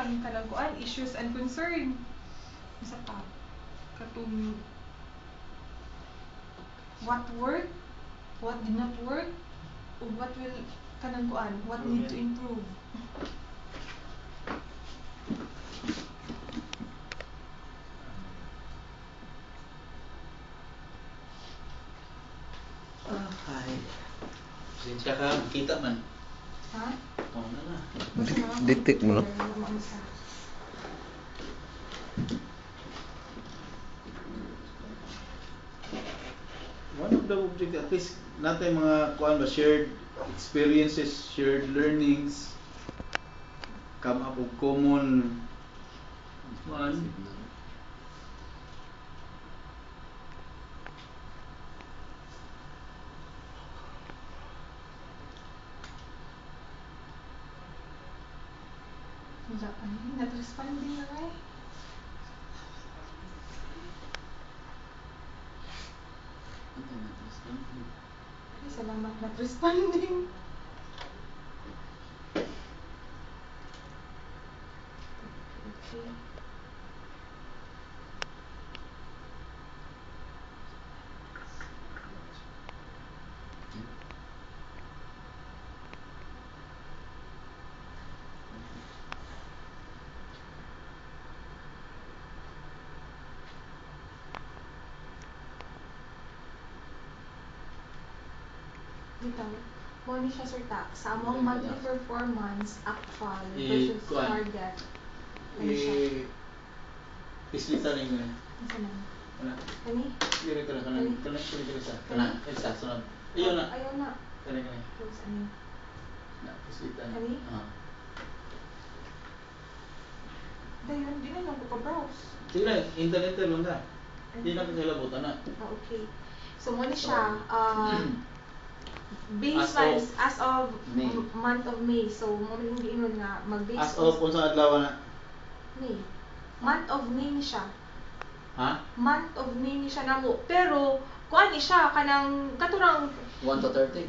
lang kanang kuan issues and concern. Isa pa katong what worked, what did not work, ug what will kanang kuan, what need to improve. Ay. Sinsya ka, kita man. Ha? Oo na. Detect mo no? One of the object, at least natin mga kuan ba, shared experiences, shared learnings, come up with common one. Wala pa rin, not responding na nga eh. Ay, salamat, not responding. Okay. Bitaw, mo ni siya sir ta, sa among monthly performance actual versus target. Ano siya? Islita rin yun. Isa man. Wala. Kani? Yun ka na, Kani? isa. Kana, isa, sunod. Ayun na. Ayaw na. Kani. Close ani. Islita na. Kani? Dayon, di na lang ko pa-browse. Sige na, internet lang ka. Di na ka kailabutan na. Okay. So, mo ni siya, base wise, as of May. month of May. So, mo ning giingon nga mag-base As of kung saan adlaw na. May. Month of May ni siya. Ha? Month of May ni siya namo. Pero kuan ni siya kanang katurang 1 to 30.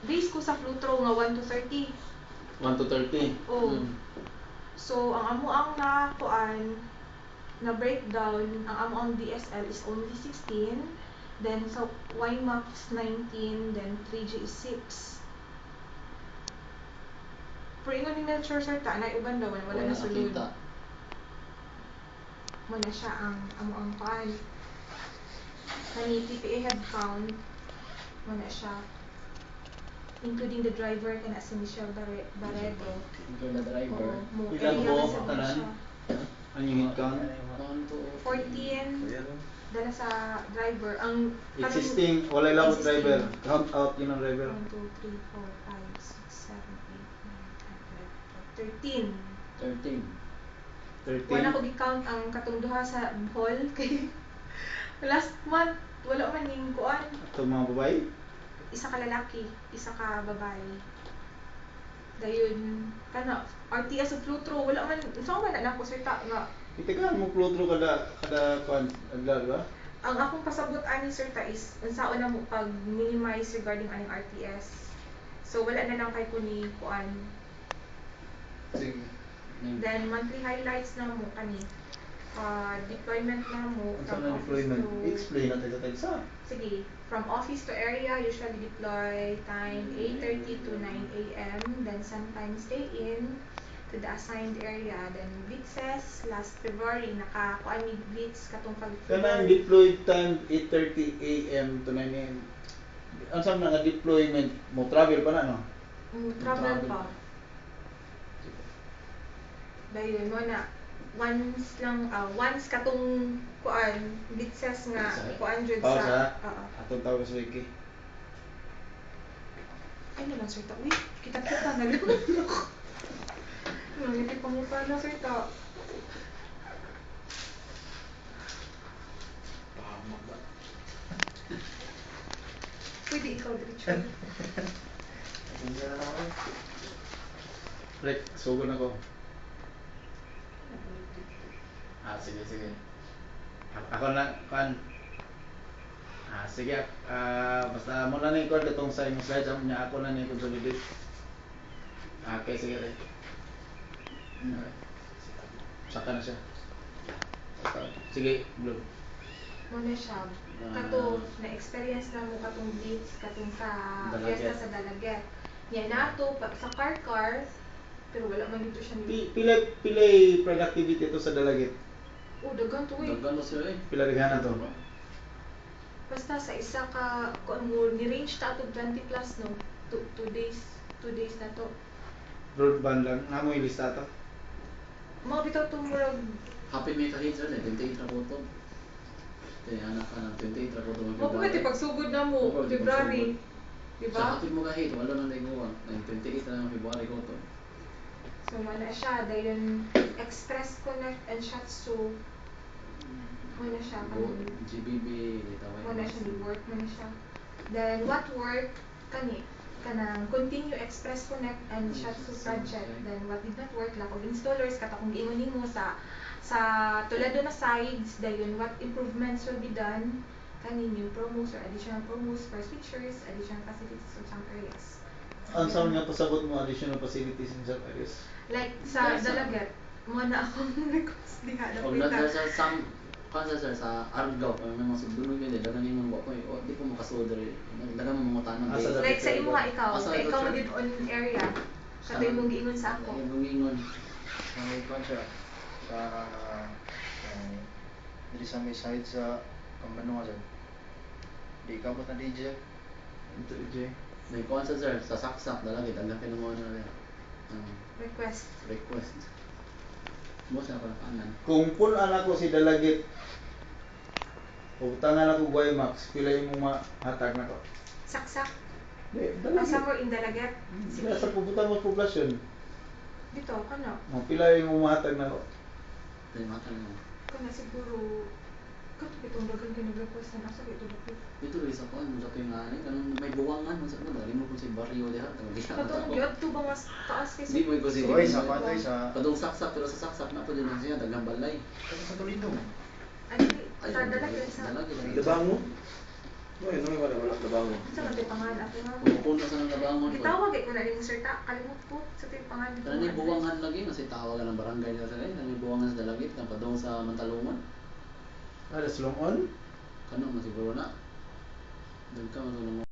base ko sa Flutro nga 1 to 30. 1 to 30. Oh. So, ang amo ang na kuan na breakdown, ang amo ang DSL is only 16. Then so YMAX 19, then 3G is 6. Pero ingon ni Melchor sir ta, nay uban daw wala na sulod. Nakita. Mo na siya ang amo ang kuan. Kani TPA head count mo na siya. Including the driver kana si Michelle Barreto. Include the driver. Oo, mo Ilan area po, sa tanan? siya. Ang yung count? 1 to 14 dala sa driver ang Existing, wala lang ang driver. Count out yun ang driver. 1, 2, 3, 4, 5, 6, 7, 8, 9, 10, 11, 12, 13. 13. Wala ko gi-count ang katong duha sa hall kay last month wala man ning kuan. Ito mga babae? Isa ka lalaki, isa ka babae. Dayon kana RTS of Flutro wala man unsa man na ko sir ta nga Itikan mo plutro kada kuan adlaw, di ba? ang akong pasabot ani sir ta is unsaon na mo pag minimize regarding aning RTS. So wala na lang kay kuni kuan. Sige. Then monthly highlights na mo kani deployment na mo Saan from na office deployment? to Explain natin sa tagsa. sige, from office to area usually deploy time 8:30 to 9 AM, then sometimes stay in to the assigned area, then blitzes last February naka-kuan mi blitz katong pag Kanang deployed time 8:30 AM to 9 AM. Ang saan nga deployment mo travel pa na no? travel pa. Dayon mo na once lang once katong kuan blitzes nga kuan jud sa atong tawag sa wiki. ay naman sir ta uy kita na lang hindi pangutan na sir ta Pahamag ba? pwede ikaw diretso. Rek, sugon ako. Sige. Ako na kan. Sige. Basta mo na ni ko katong sa imong slides niya ako na ni consolidate. Okay, sige. Saka na siya. Sige, Blue. Muna siya. Kato, na-experience na mo katong dates, katong sa Dalaget. fiesta sa Dalaget. Yan nato, sa car, pero wala man dito siya ni. Pilay productivity ito sa Dalagit. Oh, daghan to eh. Daghan na sila eh. Pila daghan to. Basta sa isa ka, kung mo, ni-range ta ito 20 plus no. 2 days, 2 days na to. Broadband lang. Nga mo ilista to. Mga bitaw itong murag, Happy may kahit sir, 28 na po ito. Kaya anak ka ng 28 na po ito. mga pumiti pagsugod na mo, Oo, di February. Sa Diba? happy mo kahit, wala nang naiguan. 28 na ng February ko ito. So, mana siya, dahil Express Connect and Shatsu, mana siya, GBB, litaway. mana siya, di-work, mana siya. Then, what work, kanang continue Express Connect and Shatsu project. Then, what did not work, lack of installers, katakong giingon nimo sa tulad na sides, dahil what improvements will be done, new promos or additional promos for switchers, additional facilities in some areas. Ang saan nga pasabot mo additional facilities in some areas? Like sa Dalaget, mo na akong request diha na O na sa some kansa sir sa Argao kung may mga sudunod yun eh dagan yung mga ko o di ko makasolder eh dagan mo mga tanong Asa like sa imo nga ikaw, Asa ikaw sir? mo din on area. Kato imong giingon sa ako. yung ingon May kwan siya sa diri sa may side sa Kambanua dyan. Di kabot na DJ. Ito, Jay. may kansa sir sa saksak dalagi dagan mo na rin request mo sa kanan Kung punan ako si Dalagit, o tangan ako Guaymax, pila yung mahatag na ko? Saksak. Di, Asa Dalagit. mo in Dalaget? Sila sa pupunta mo poblasyon. Dito, kano? O, pila yung mahatag na ko? tay matan mo Kana siguro kato bitong dagan kay nag-request na asa dito dapat. dito rin sa kuan mo sa tingali kanang may buwangan mo sa dali mo kung si barrio diha tang diha Katong gyud to ba mas taas kay di mo ko si Oy, sa kwan sa kadong saksak pero sa saksak na po din siya dagang balay sa Tolindong. Ani sa Dalaget sa. dalagi Dabango? Uy, ano yung wala dabango? Sa man pangalan ako nga. kung sa nang nabangon ko Gitawag ko na ning sir ta kalimot ko sa tay pangalan ko. Kanang buwangan lagi kasi tawagan ng barangay nila sa kanang buwangan sa Dalagit kan padong sa Mantalungan. Ah, that's long on? Kano man siguro na. Dagka man